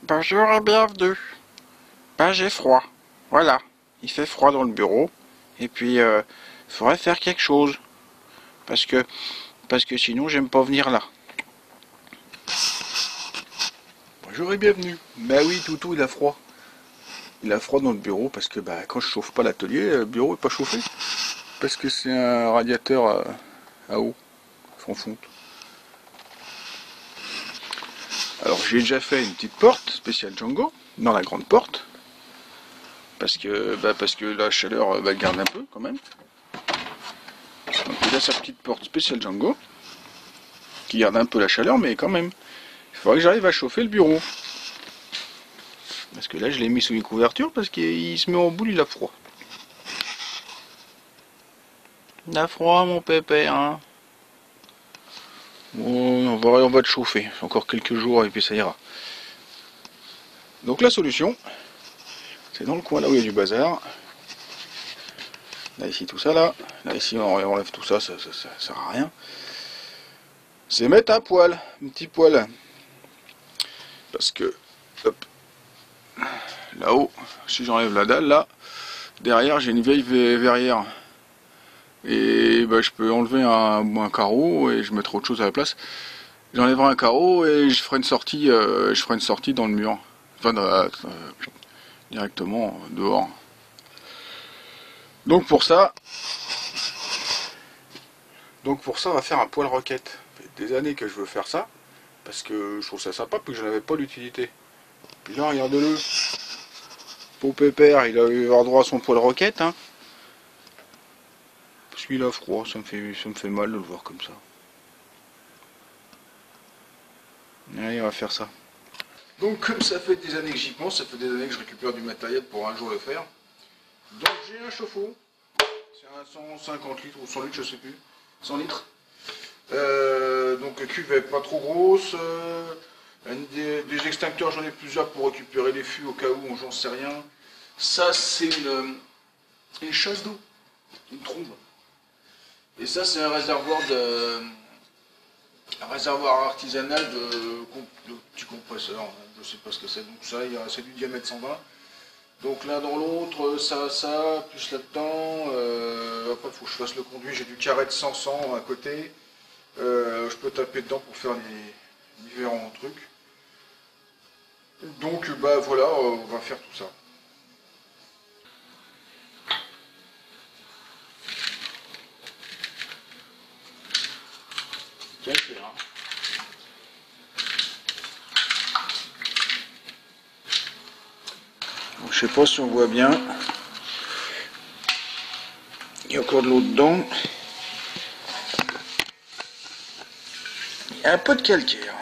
Bonjour et bienvenue. Ben j'ai froid. Voilà. Il fait froid dans le bureau. Et puis, il faudrait faire quelque chose. Parce que sinon, j'aime pas venir là. Bonjour et bienvenue. Ben oui, Toutou, il a froid. Il a froid dans le bureau parce que quand je chauffe pas l'atelier, le bureau est pas chauffé. Parce que c'est un radiateur à eau, sans fonte. Alors j'ai déjà fait une petite porte spéciale Django dans la grande porte. Parce que la chaleur elle garde un peu quand même. Donc il a sa petite porte spéciale Django qui garde un peu la chaleur, mais quand même. Il faudrait que j'arrive à chauffer le bureau. Parce que là je l'ai mis sous une couverture parce qu'il se met en boule, il a froid. Il a froid mon pépère, hein. Bon, on va te chauffer. Encore quelques jours et puis ça ira. Donc la solution, c'est dans le coin là où il y a du bazar. Là ici tout ça là. Là ici on enlève tout ça, ça sert à rien. C'est mettre un petit poêle. Parce que, hop, là-haut, si j'enlève la dalle là, derrière j'ai une vieille verrière. Et je peux enlever un carreau et je mettrai autre chose à la place. J'enlèverai un carreau et je ferai une sortie, dans le mur. Enfin, directement dehors. Donc pour ça, on va faire un poêle roquette. Ça fait des années que je veux faire ça, parce que je trouve ça sympa, puis que je n'avais pas l'utilité. Puis là, regardez-le. Pour pépère, il a eu avoir droit à son poêle roquette, hein. Parce qu'il a froid, ça me fait mal de le voir comme ça. Allez, on va faire ça. Donc comme ça fait des années que j'y pense, ça fait des années que je récupère du matériel pour un jour le faire. Donc j'ai un chauffe-eau. C'est un 150 litres ou 100 litres, je sais plus. 100 litres. Donc cuve pas trop grosse. Des extincteurs, j'en ai plusieurs pour récupérer les fûts au cas où, j'en sais rien. Ça c'est une chasse d'eau, une trombe. Et ça c'est un réservoir artisanal de petits compresseurs. Je sais pas ce que c'est. Donc ça, c'est du diamètre 120. Donc l'un dans l'autre, ça, plus là-dedans. Après, il faut que je fasse le conduit. J'ai du carré de 100 à côté. Je peux taper dedans pour faire les différents trucs. Donc, voilà, on va faire tout ça. Tiens, je fais, hein. Donc, je sais pas si on voit bien. Il y a encore de l'eau dedans. Il y a un peu de calcaire.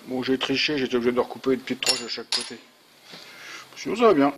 Bon, j'ai triché, j'étais obligé de recouper une petite tranche de chaque côté. Sinon, ça va bien.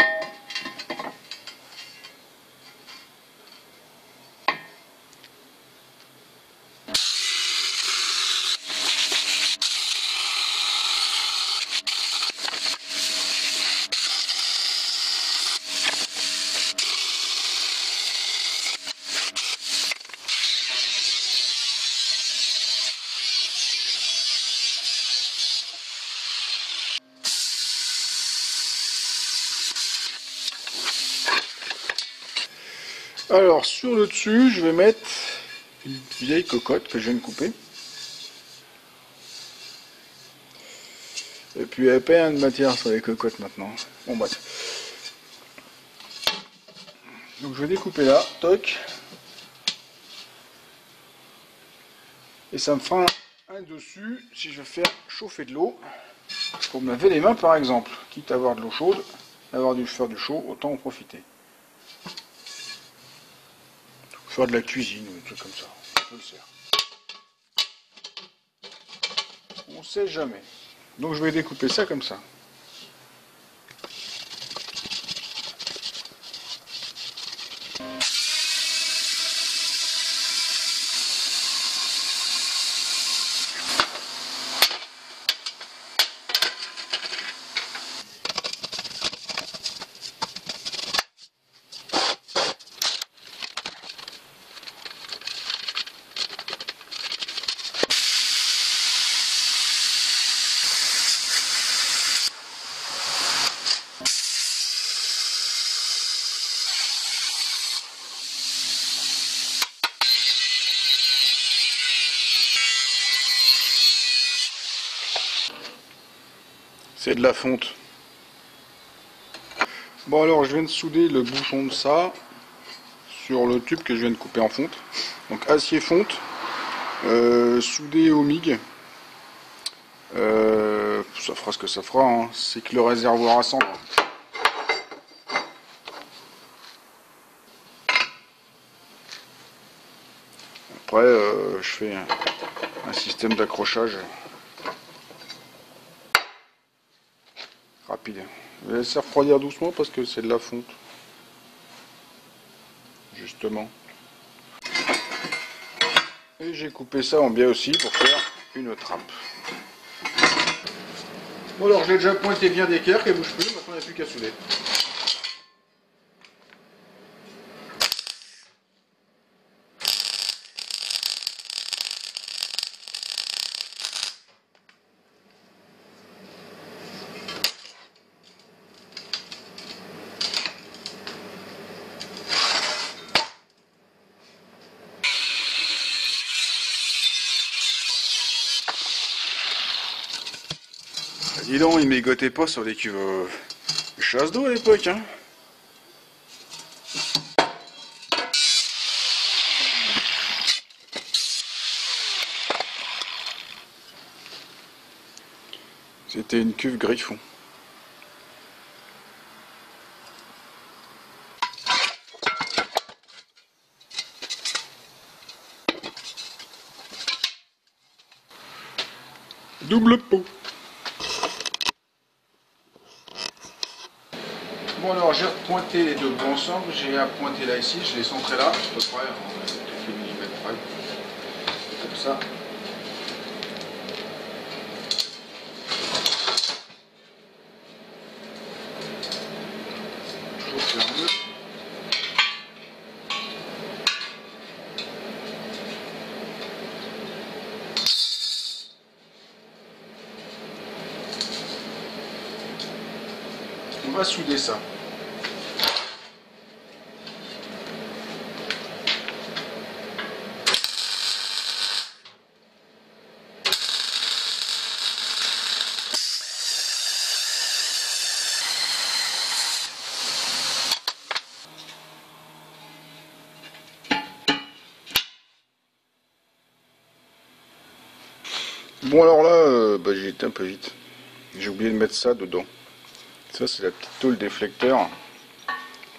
Alors sur le dessus, je vais mettre une vieille cocotte que je viens de couper. Et puis il n'y avait pas de matière sur les cocottes maintenant. Bon bref. Donc je vais découper là, toc. Et ça me fera un dessus si je veux faire chauffer de l'eau. Pour me laver les mains par exemple. Quitte à avoir de l'eau chaude, avoir dû faire du chaud, autant en profiter. Faire de la cuisine ou des trucs comme ça. On le sert. On sait jamais. Donc je vais découper ça comme ça. C'est de la fonte. Bon alors je viens de souder le bouchon de ça sur le tube que je viens de couper en fonte. Donc acier fonte, soudé au MIG. Ça fera ce que ça fera, hein. C'est que le réservoir à cendre. Après je fais un système d'accrochage rapide. Je vais laisser refroidir doucement parce que c'est de la fonte. Justement. Et j'ai coupé ça en biais aussi pour faire une trappe. Bon alors je l'ai déjà pointé bien d'équerre qu'elle bouge plus, maintenant il n'y a plus qu'à souder. Dis donc, il mégotait pas sur les cuves chasse d'eau à l'époque, hein. C'était une cuve Griffon. Double pot. Bon alors j'ai pointé les deux bouts ensemble, j'ai appointé là ici, je l'ai centré là, à peu près, on a quelques millimètres près, comme ça. Toujours fermé. On va souder ça. Bon alors là, j'ai été un peu vite. J'ai oublié de mettre ça dedans. Ça c'est la petite tôle déflecteur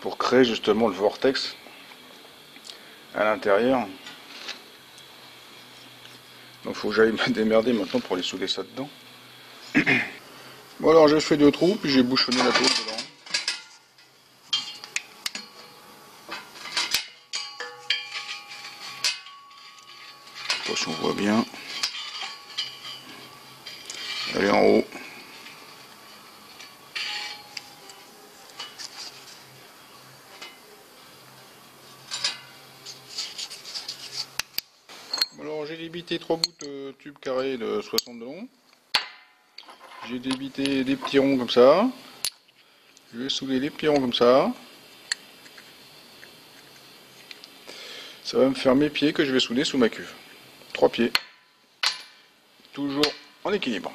pour créer justement le vortex à l'intérieur. Donc faut que j'aille me démerder maintenant pour aller souder ça dedans. Bon alors j'ai fait 2 trous, puis j'ai bouchonné la tôle dedans. Je sais pas si on voit bien. Elle est en haut. Alors j'ai débité 3 bouts de tube carré de 60 de long. J'ai débité des petits ronds comme ça. Je vais souder les petits ronds comme ça. Ça va me faire mes pieds que je vais souder sous ma cuve. 3 pieds. Toujours en équilibre.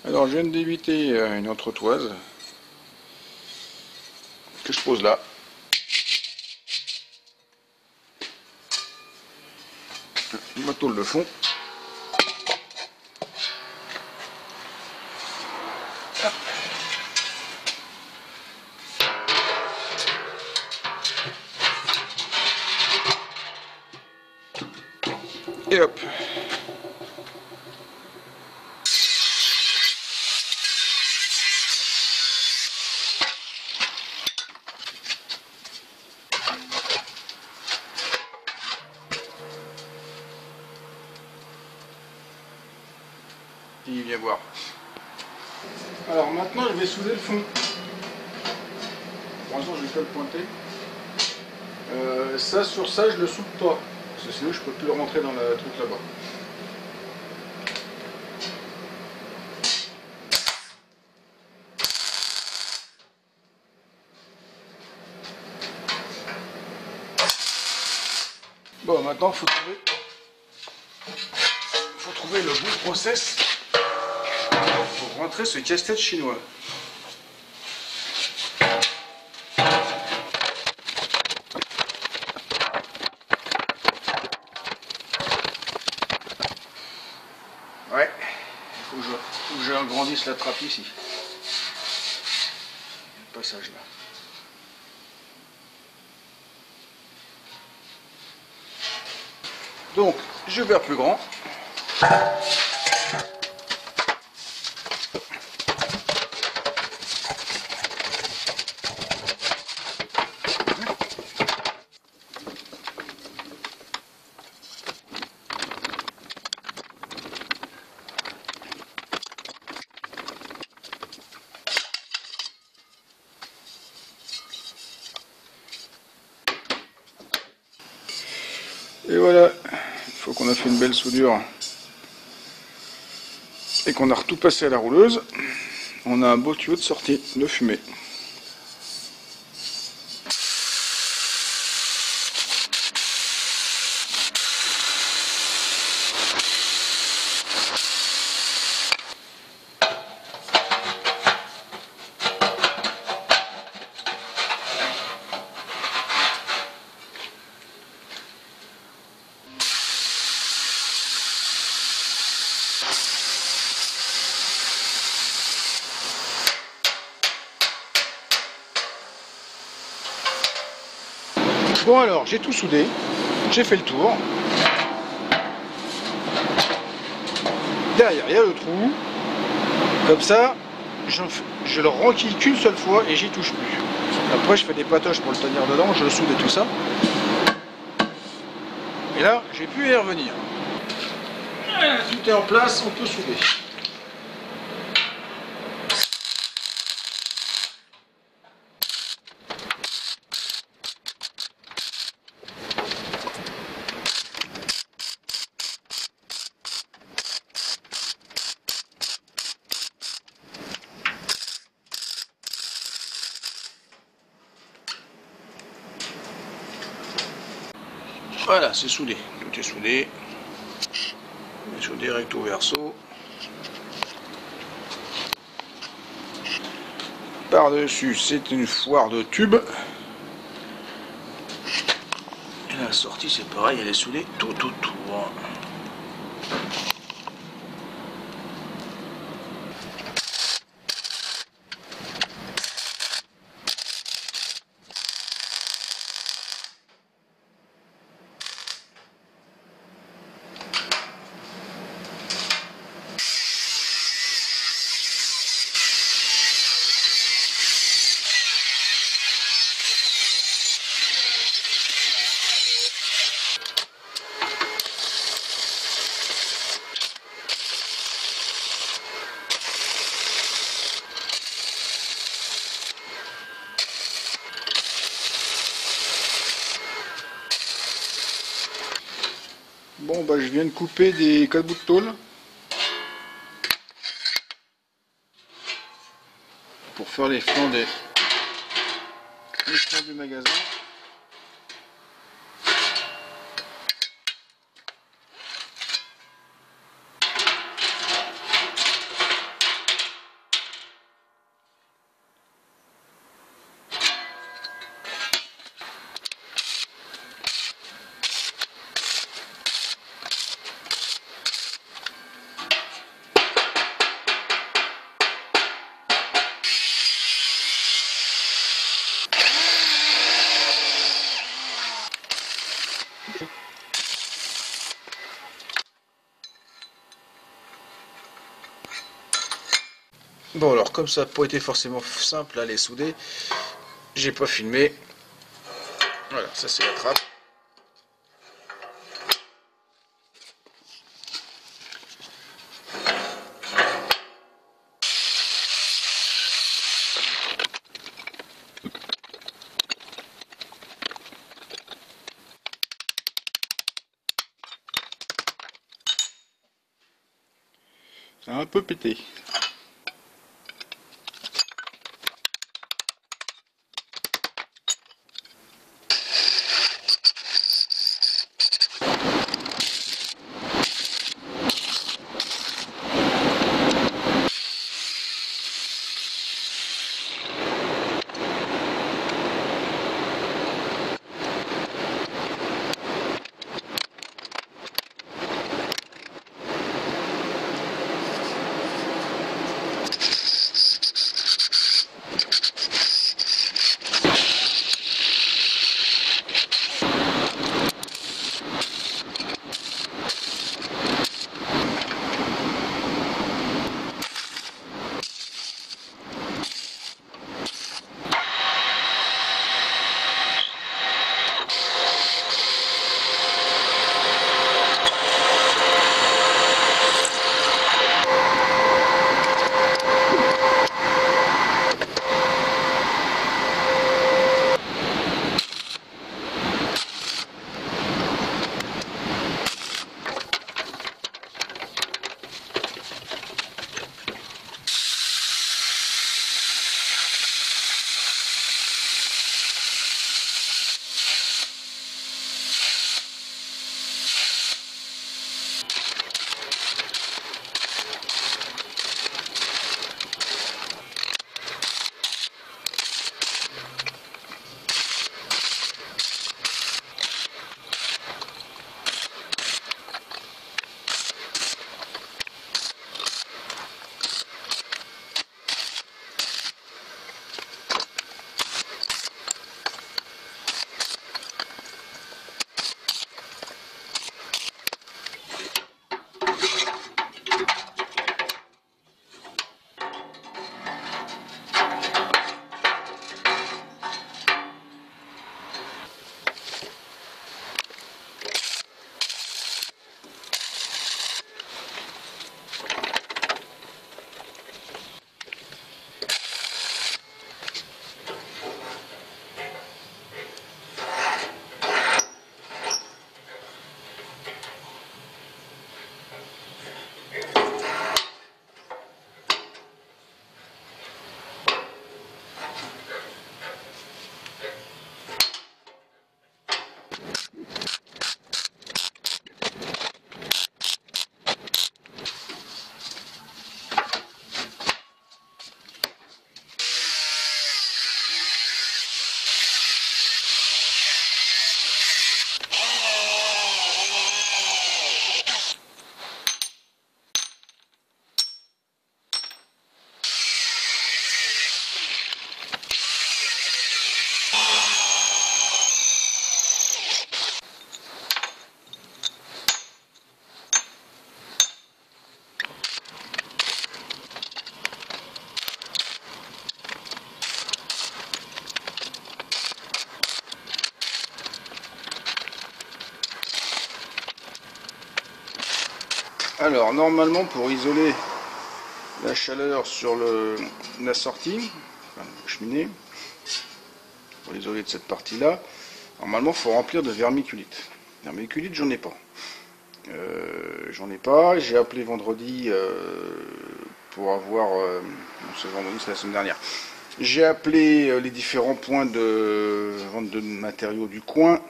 Alors je viens de débiter une entretoise que je pose là. Ma tôle de fond. Et hop. Il vient voir. Alors maintenant je vais souder le fond. Pour l'instant je vais pas le pointer. Ça sur ça je le soude pas. Parce que sinon je peux plus le rentrer dans le truc là-bas. Bon maintenant faut trouver le bon process pour rentrer ce casse-tête chinois. Ouais, il faut que j'agrandisse la trappe ici. Le passage là. Donc, je vais faire plus grand. Et voilà, une fois qu'on a fait une belle soudure et qu'on a tout passé à la rouleuse, on a un beau tuyau de sortie de fumée. Bon alors, j'ai tout soudé, j'ai fait le tour. Derrière, il y a le trou. Comme ça, je le renquille qu'une seule fois et j'y touche plus. Après, je fais des patoches pour le tenir dedans, je le soude et tout ça. Et là, j'ai pu y revenir. Tout est en place, on peut souder. Voilà, c'est soudé. Tout est soudé. Soudé recto verso. Par-dessus, c'est une foire de tubes. Et la sortie, c'est pareil, elle est soudée tout autour. Bon bah je viens de couper des 4 bouts de tôle pour faire les flancs du magasin. Bon alors comme ça n'a pas été forcément simple à les souder, j'ai pas filmé. Voilà, ça c'est la trappe. Ça a un peu pété. Alors normalement pour isoler la chaleur sur la sortie, enfin, la cheminée, pour l'isoler de cette partie là, normalement il faut remplir de vermiculite. Vermiculite j'en ai pas. J'en ai pas. J'ai appelé vendredi pour avoir... non, c'est vendredi, c'est la semaine dernière. J'ai appelé les différents points de vente de matériaux du coin.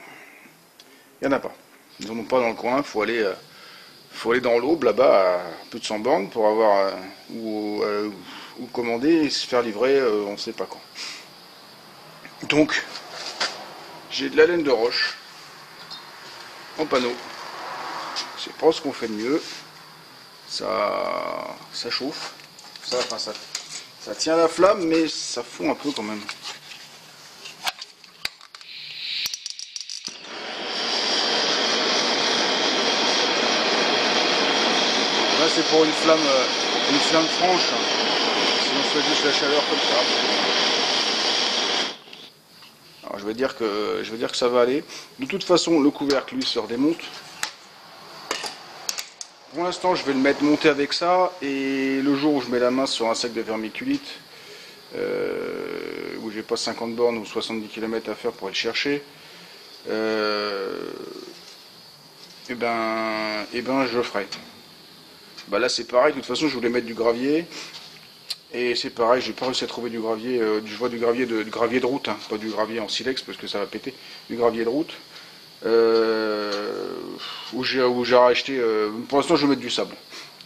Il n'y en a pas. Ils n'en ont pas dans le coin. Faut aller dans l'Aube, là-bas, à plus de 100 bornes, pour avoir ou commander et se faire livrer on ne sait pas quand. Donc, j'ai de la laine de roche en panneau. C'est pas ce qu'on fait de mieux. Ça chauffe. Ça tient la flamme, mais ça fond un peu quand même. Là, c'est pour une flamme franche. Si on fait juste la chaleur comme ça. Alors, je vais dire que ça va aller. De toute façon, le couvercle, lui, se redémonte. Pour l'instant, je vais le mettre monté avec ça, et le jour où je mets la main sur un sac de vermiculite, où j'ai pas 50 bornes ou 70 km à faire pour aller le chercher, et ben je le ferai. Bah là c'est pareil, de toute façon je voulais mettre du gravier, et c'est pareil, j'ai pas réussi à trouver du gravier, je vois du gravier de route, hein, pas du gravier en silex parce que ça va péter, du gravier de route. Où j'ai racheté. Pour l'instant, je vais mettre du sable.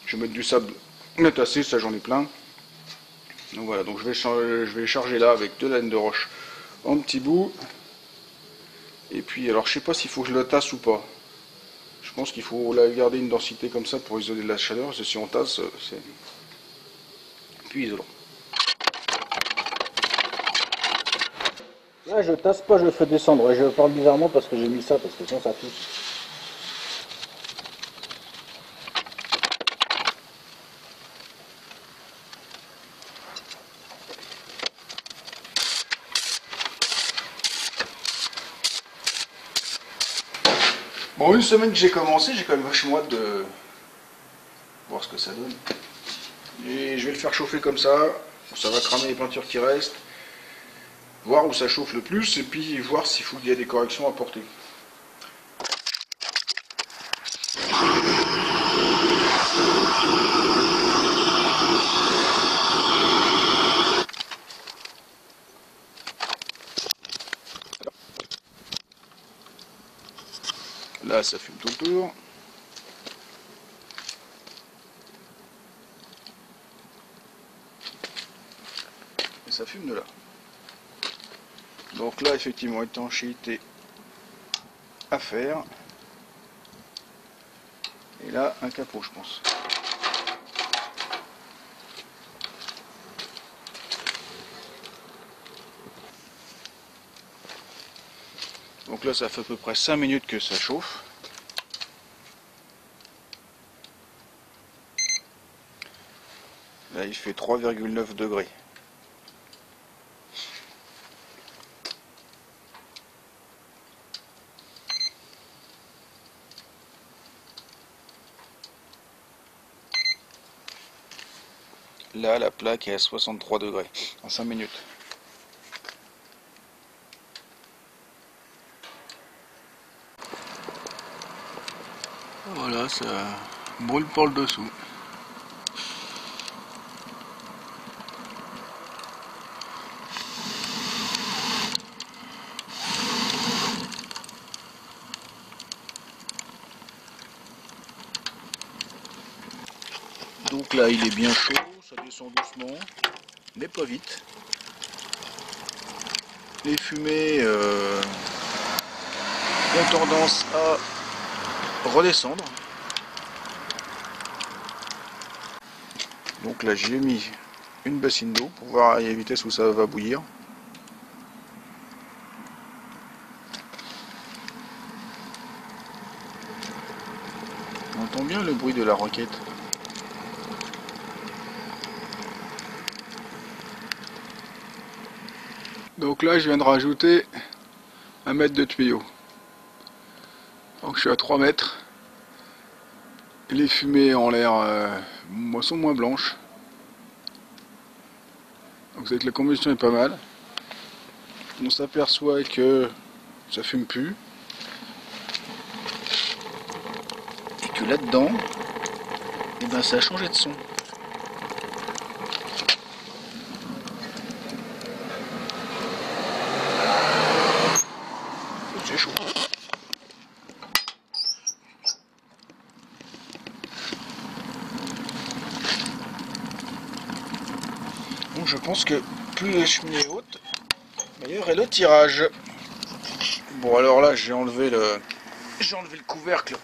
Je vais mettre du sable tassé, ça j'en ai plein. Donc voilà, donc je vais charger là avec de la laine de roche en petits bouts. Et puis, alors je sais pas s'il faut que je la tasse ou pas. Je pense qu'il faut la garder une densité comme ça pour isoler de la chaleur. Parce que si on tasse, c'est plus isolant. Là, je tasse pas, je fais descendre. Et je parle bizarrement parce que j'ai mis ça, parce que sinon ça touche. Bon, une semaine que j'ai commencé, j'ai quand même vachement hâte de voir ce que ça donne. Et je vais le faire chauffer comme ça. Ça va cramer les peintures qui restent. Voir où ça chauffe le plus et puis voir s'il faut qu'il y ait des corrections à apporter. Là, ça fume tout le tour. Et ça fume de là. Donc là, effectivement, étanchéité à faire. Et là, un capot, je pense. Donc là, ça fait à peu près 5 minutes que ça chauffe. Là, il fait 3,9 degrés. Là, la plaque est à 63 degrés en 5 minutes. Voilà, ça brûle par le dessous. Donc là, il est bien chaud, ça descend doucement, mais pas vite. Les fumées ont tendance à redescendre. Donc là, j'y ai mis une bassine d'eau pour voir à la vitesse où ça va bouillir. On entend bien le bruit de la roquette. Donc là, je viens de rajouter 1 mètre de tuyau. Donc je suis à 3 mètres. Les fumées ont l'air sont moins blanches. Donc c'est que la combustion est pas mal. On s'aperçoit que ça fume plus. que là-dedans, et ben ça a changé de son. C'est chaud. Donc je pense que plus la cheminée est haute, meilleur est le tirage. Bon alors là j'ai enlevé le couvercle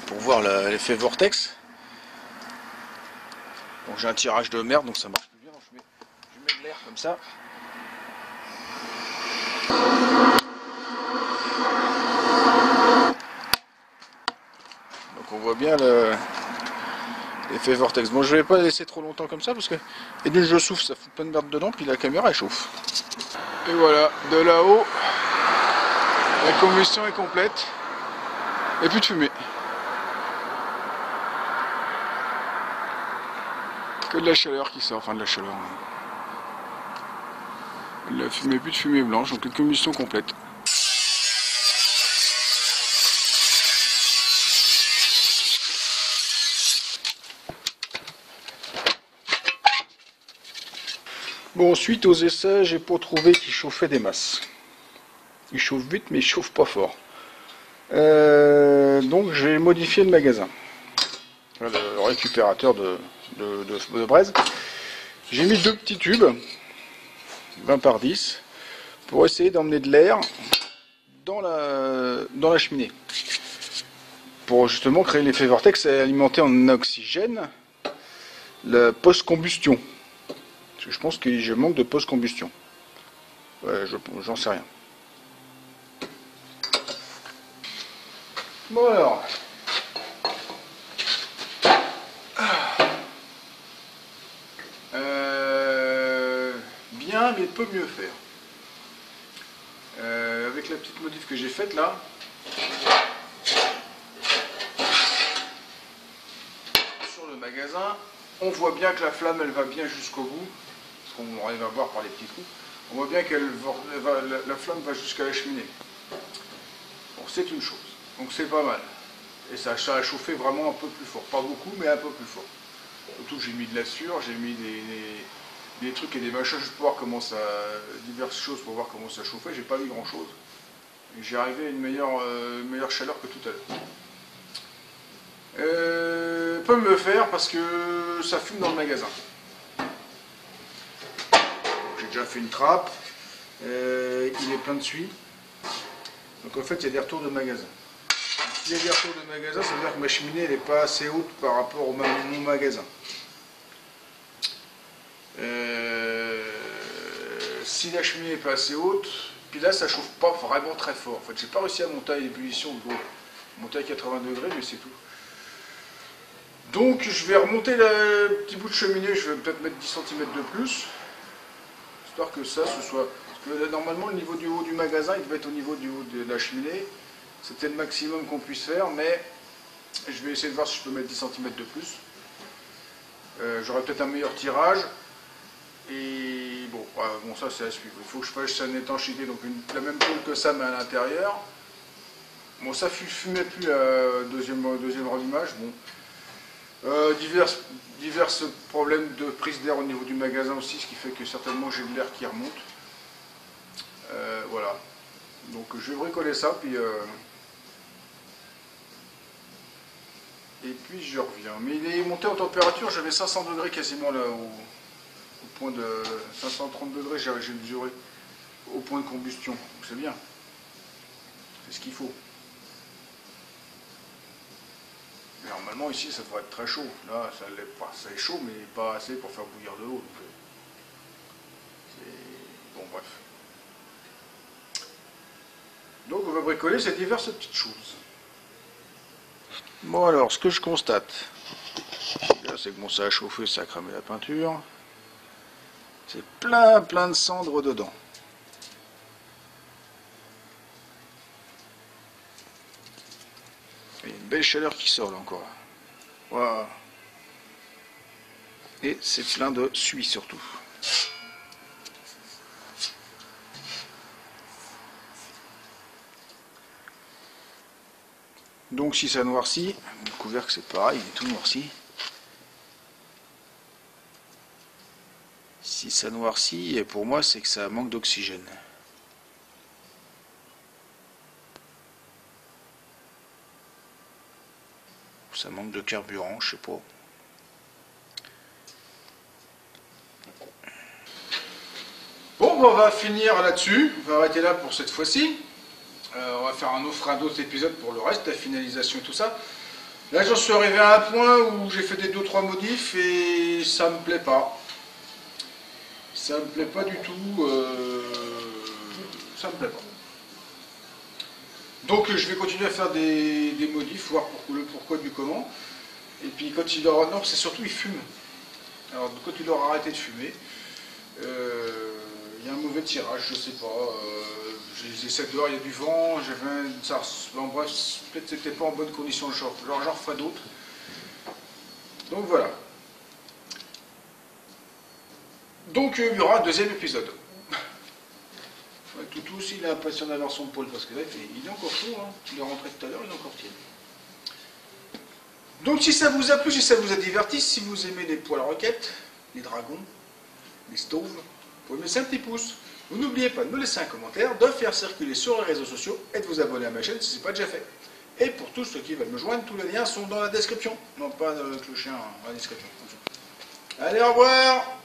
pour voir l'effet vortex. Donc j'ai un tirage de merde, donc ça marche plus bien. Donc je mets de l'air comme ça. Donc on voit bien l'effet vortex. Bon, je vais pas laisser trop longtemps comme ça parce que et d'une je souffle, ça fout plein de merde dedans, puis la caméra elle chauffe. Et voilà, de là-haut, la combustion est complète et plus de fumée. Que de la chaleur qui sort, enfin de la chaleur. De la fumée, plus de fumée blanche, donc une combustion complète. Bon, suite aux essais, j'ai pas trouvé qu'il chauffait des masses. Il chauffe vite, mais il chauffe pas fort. Donc j'ai modifié le magasin. Le récupérateur de braise. J'ai mis deux petits tubes, 20 par 10, pour essayer d'emmener de l'air dans la cheminée. Pour justement créer l'effet vortex et alimenter en oxygène la post-combustion. Parce que je pense que je manque de post-combustion. Ouais, j'en sais rien. Bon alors. Bien, mais peut mieux faire. Avec la petite modif que j'ai faite là. Sur le magasin, on voit bien que la flamme elle va bien jusqu'au bout. Parce qu'on arrive à voir par les petits trous. On voit bien que la flamme va jusqu'à la cheminée. Bon, c'est une chose. Donc c'est pas mal. Et ça a chauffé vraiment un peu plus fort. Pas beaucoup, mais un peu plus fort. Surtout que j'ai mis de la sueur, j'ai mis des trucs et des machins juste pour voir comment ça. Diverses choses pour voir comment ça chauffait. J'ai pas vu grand chose. Et j'ai arrivé à une meilleure chaleur que tout à l'heure. Peut me faire parce que ça fume dans le magasin. J'ai déjà fait une trappe. Il est plein de suie. Donc en fait il y a des retours de magasin. S'il y a des retours de magasin, ça veut dire que ma cheminée n'est pas assez haute par rapport au mon magasin. Si la cheminée n'est pas assez haute, puis là ça chauffe pas vraiment très fort. En fait, j'ai pas réussi à monter à l'ébullition de l'eau. Monter à 80 degrés, mais c'est tout. Donc je vais remonter le petit bout de cheminée, je vais peut-être mettre 10 cm de plus, histoire que ça ce soit. Parce que là, normalement le niveau du haut du magasin il devait être au niveau du haut de la cheminée. C'était le maximum qu'on puisse faire, mais je vais essayer de voir si je peux mettre 10 cm de plus. J'aurai peut-être un meilleur tirage. Et bon, bon ça c'est à suivre. Il faut que je fasse une étanchéité, donc la même tôle que ça, mais à l'intérieur. Bon, ça fumait plus à deuxième rallumage. Bon. Divers problèmes de prise d'air au niveau du magasin aussi, ce qui fait que certainement j'ai de l'air qui remonte. Voilà. Donc je vais bricoler ça, puis... Et puis je reviens. Mais il est monté en température, j'avais 500 degrés quasiment là, au point de 530 degrés, j'ai mesuré au point de combustion. Donc c'est bien. C'est ce qu'il faut. Mais normalement ici ça devrait être très chaud. Là ça l'est pas. Ça est chaud mais pas assez pour faire bouillir de l'eau. Bon bref. Donc on va bricoler ces diverses petites choses. Bon alors, ce que je constate, c'est que bon, ça a chauffé, ça a cramé la peinture. C'est plein de cendres dedans. Il y a une belle chaleur qui sort là encore. Voilà. Et c'est plein de suie surtout. Donc si ça noircit, le couvercle c'est pareil, il est tout noirci. Si ça noircit, et pour moi c'est que ça manque d'oxygène. Ça manque de carburant, je sais pas. Bon, on va finir là-dessus. On va arrêter là pour cette fois-ci. On va faire un autre épisode pour le reste, la finalisation et tout ça. Là, j'en suis arrivé à un point où j'ai fait des 2-3 modifs et ça me plaît pas. Ça me plaît pas du tout. Ça me plaît pas. Donc, je vais continuer à faire des modifs, voir le pourquoi du comment. Et puis, quand il aura... Non, c'est surtout, il fume. Alors, quand il aura arrêté de fumer, il y a un mauvais tirage, je sais pas. J'ai les essais dehors, il y a du vent, en bref, peut-être c'était pas en bonne condition, j'en referai d'autres. Donc voilà. Donc il y aura un deuxième épisode. Ouais, Toutou aussi, il est impatient d'avoir son pôle, parce que là, il est encore chaud, hein. Il est rentré tout à l'heure, il est encore tiède. Donc si ça vous a plu, si ça vous a diverti, si vous aimez les poils roquettes, les dragons, les stoves, vous pouvez me laisser un petit pouce. Vous n'oubliez pas de me laisser un commentaire, de faire circuler sur les réseaux sociaux et de vous abonner à ma chaîne si ce n'est pas déjà fait. Et pour tous ceux qui veulent me joindre, tous les liens sont dans la description. Non, pas avec le chien, dans la description. Allez, au revoir!